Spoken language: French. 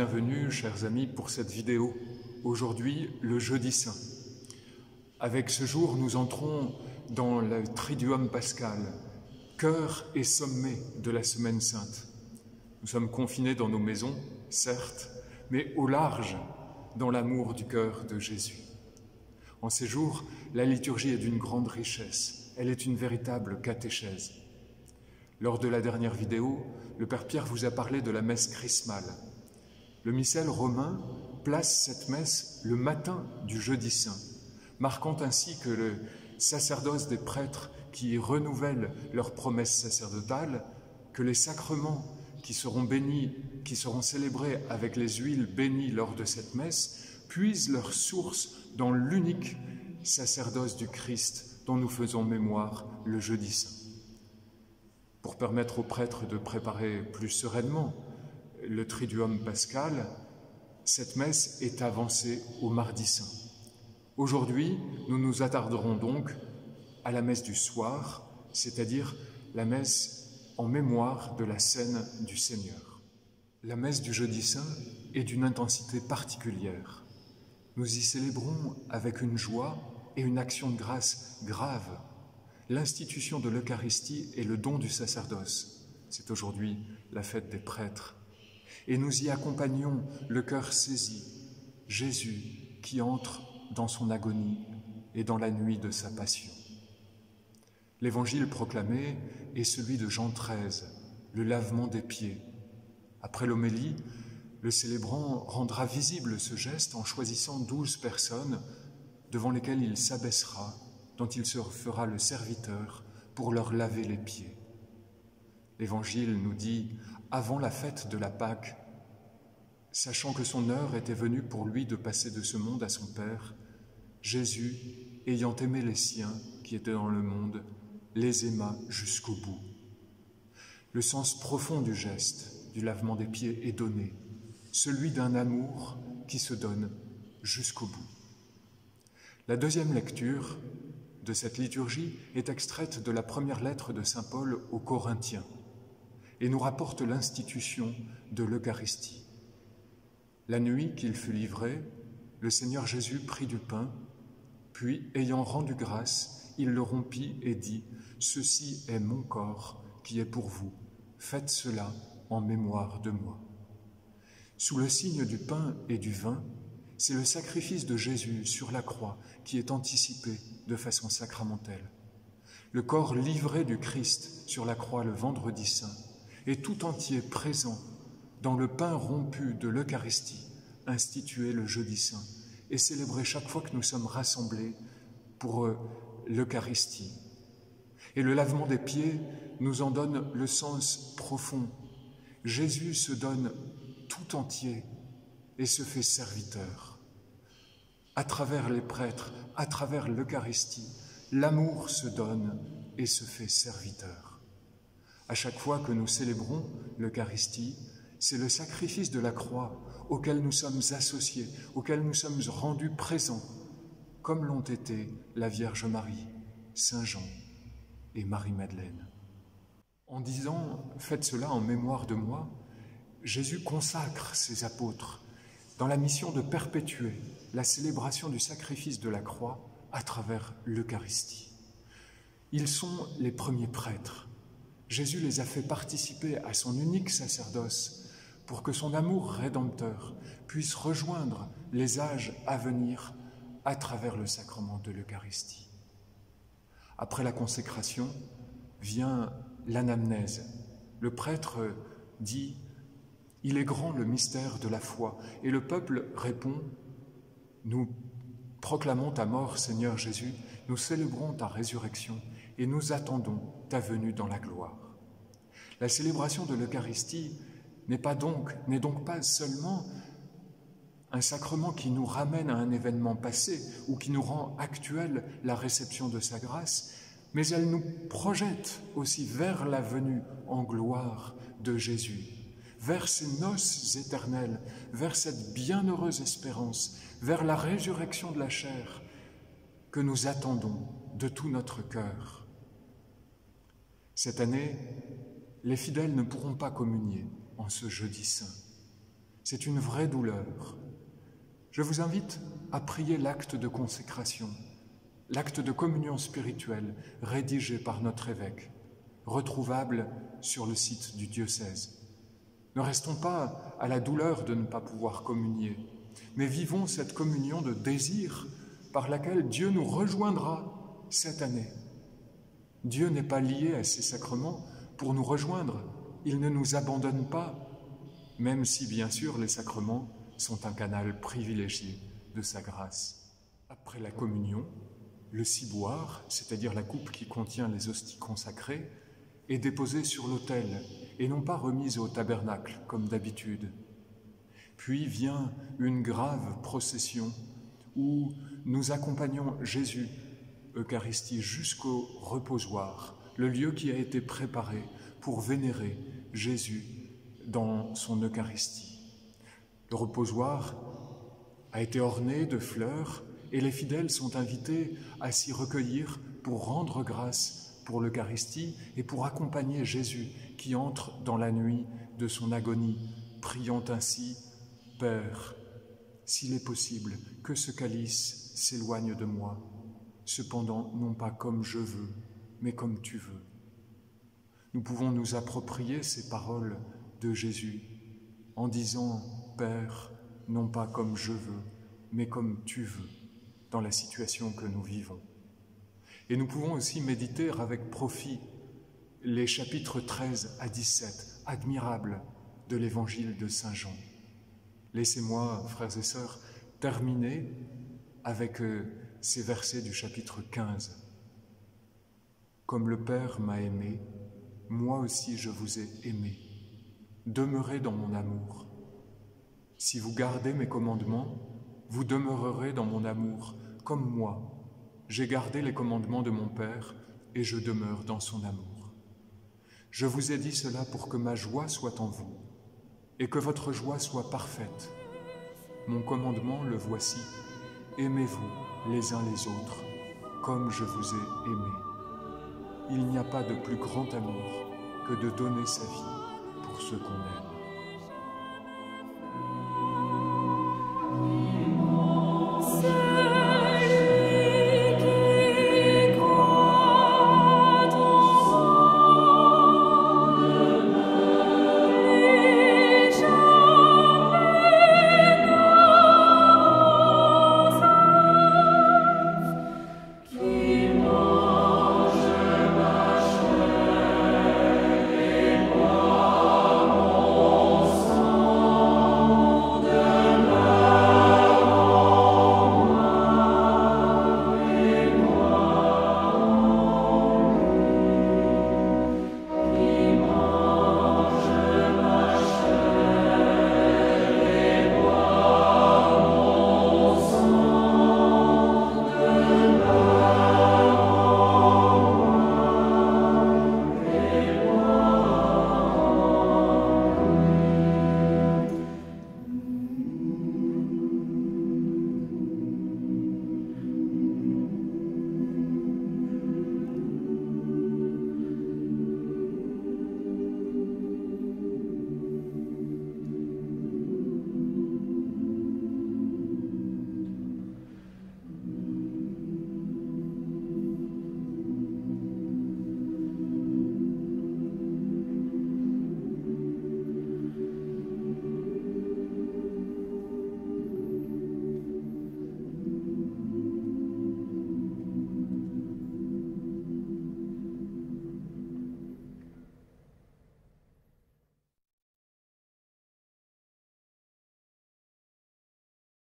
bienvenue, chers amis, pour cette vidéo. Aujourd'hui, le Jeudi Saint. Avec ce jour, nous entrons dans le Triduum pascal, cœur et sommet de la Semaine Sainte. Nous sommes confinés dans nos maisons, certes, mais au large, dans l'amour du cœur de Jésus. En ces jours, la liturgie est d'une grande richesse. Elle est une véritable catéchèse. Lors de la dernière vidéo, le Père Pierre vous a parlé de la messe chrismale. Le missel romain place cette messe le matin du Jeudi Saint, marquant ainsi que le sacerdoce des prêtres qui renouvellent leurs promesses sacerdotales, que les sacrements qui seront bénis, qui seront célébrés avec les huiles bénies lors de cette messe, puisent leur source dans l'unique sacerdoce du Christ dont nous faisons mémoire le Jeudi Saint. Pour permettre aux prêtres de préparer plus sereinement le Triduum pascal, cette messe est avancée au Mardi Saint. Aujourd'hui, nous nous attarderons donc à la messe du soir, c'est-à-dire la messe en mémoire de la scène du Seigneur. La messe du Jeudi Saint est d'une intensité particulière. Nous y célébrons avec une joie et une action de grâce grave l'institution de l'Eucharistie et le don du sacerdoce. C'est aujourd'hui la fête des prêtres. Et nous y accompagnons le cœur saisi, Jésus qui entre dans son agonie et dans la nuit de sa passion. L'évangile proclamé est celui de Jean 13, le lavement des pieds. Après l'homélie, le célébrant rendra visible ce geste en choisissant 12 personnes devant lesquelles il s'abaissera, dont il se fera le serviteur pour leur laver les pieds. L'Évangile nous dit, avant la fête de la Pâque, sachant que son heure était venue pour lui de passer de ce monde à son Père, Jésus, ayant aimé les siens qui étaient dans le monde, les aima jusqu'au bout. Le sens profond du geste, du lavement des pieds est donné, celui d'un amour qui se donne jusqu'au bout. La deuxième lecture de cette liturgie est extraite de la première lettre de saint Paul aux Corinthiens et nous rapporte l'institution de l'Eucharistie. La nuit qu'il fut livré, le Seigneur Jésus prit du pain, puis, ayant rendu grâce, il le rompit et dit « Ceci est mon corps qui est pour vous, faites cela en mémoire de moi. » Sous le signe du pain et du vin, c'est le sacrifice de Jésus sur la croix qui est anticipé de façon sacramentelle. Le corps livré du Christ sur la croix le vendredi saint est tout entier présent dans le pain rompu de l'Eucharistie, institué le Jeudi Saint et célébré chaque fois que nous sommes rassemblés pour l'Eucharistie. Et le lavement des pieds nous en donne le sens profond. Jésus se donne tout entier et se fait serviteur. À travers les prêtres, à travers l'Eucharistie, l'amour se donne et se fait serviteur. À chaque fois que nous célébrons l'Eucharistie, c'est le sacrifice de la croix auquel nous sommes associés, auquel nous sommes rendus présents, comme l'ont été la Vierge Marie, Saint Jean et Marie-Madeleine. En disant « Faites cela en mémoire de moi », Jésus consacre ses apôtres dans la mission de perpétuer la célébration du sacrifice de la croix à travers l'Eucharistie. Ils sont les premiers prêtres. Jésus les a fait participer à son unique sacerdoce pour que son amour rédempteur puisse rejoindre les âges à venir à travers le sacrement de l'Eucharistie. Après la consécration vient l'anamnèse. Le prêtre dit « Il est grand le mystère de la foi » et le peuple répond « Nous proclamons ta mort, Seigneur Jésus, nous célébrons ta résurrection et nous attendons ta venue dans la gloire. » La célébration de l'Eucharistie n'est donc pas seulement un sacrement qui nous ramène à un événement passé ou qui nous rend actuel la réception de sa grâce, mais elle nous projette aussi vers la venue en gloire de Jésus, vers ces noces éternelles, vers cette bienheureuse espérance, vers la résurrection de la chair que nous attendons de tout notre cœur. Cette année, les fidèles ne pourront pas communier en ce Jeudi Saint. C'est une vraie douleur. Je vous invite à prier l'acte de consécration, l'acte de communion spirituelle rédigé par notre évêque, retrouvable sur le site du diocèse. Ne restons pas à la douleur de ne pas pouvoir communier, mais vivons cette communion de désir par laquelle Dieu nous rejoindra cette année. Dieu n'est pas lié à ces sacrements pour nous rejoindre. Il ne nous abandonne pas, même si, bien sûr, les sacrements sont un canal privilégié de sa grâce. Après la communion, le ciboire, c'est-à-dire la coupe qui contient les hosties consacrées, est déposée sur l'autel et non pas remise au tabernacle comme d'habitude. Puis vient une grave procession où nous accompagnons Jésus, Eucharistie, jusqu'au reposoir, le lieu qui a été préparé pour vénérer Jésus dans son Eucharistie. Le reposoir a été orné de fleurs et les fidèles sont invités à s'y recueillir pour rendre grâce pour l'Eucharistie et pour accompagner Jésus qui entre dans la nuit de son agonie, priant ainsi « Père, s'il est possible, que ce calice s'éloigne de moi, cependant non pas comme je veux, mais comme tu veux. » Nous pouvons nous approprier ces paroles de Jésus en disant « Père, non pas comme je veux, mais comme tu veux » dans la situation que nous vivons. Et nous pouvons aussi méditer avec profit les chapitres 13 à 17, admirables, de l'évangile de Saint Jean. Laissez-moi, frères et sœurs, terminer avec ces versets du chapitre 15. « Comme le Père m'a aimé, moi aussi je vous ai aimé. Demeurez dans mon amour. Si vous gardez mes commandements, vous demeurerez dans mon amour, comme moi. J'ai gardé les commandements de mon Père et je demeure dans son amour. Je vous ai dit cela pour que ma joie soit en vous et que votre joie soit parfaite. Mon commandement, le voici, aimez-vous les uns les autres comme je vous ai aimés. Il n'y a pas de plus grand amour que de donner sa vie pour ceux qu'on aime. »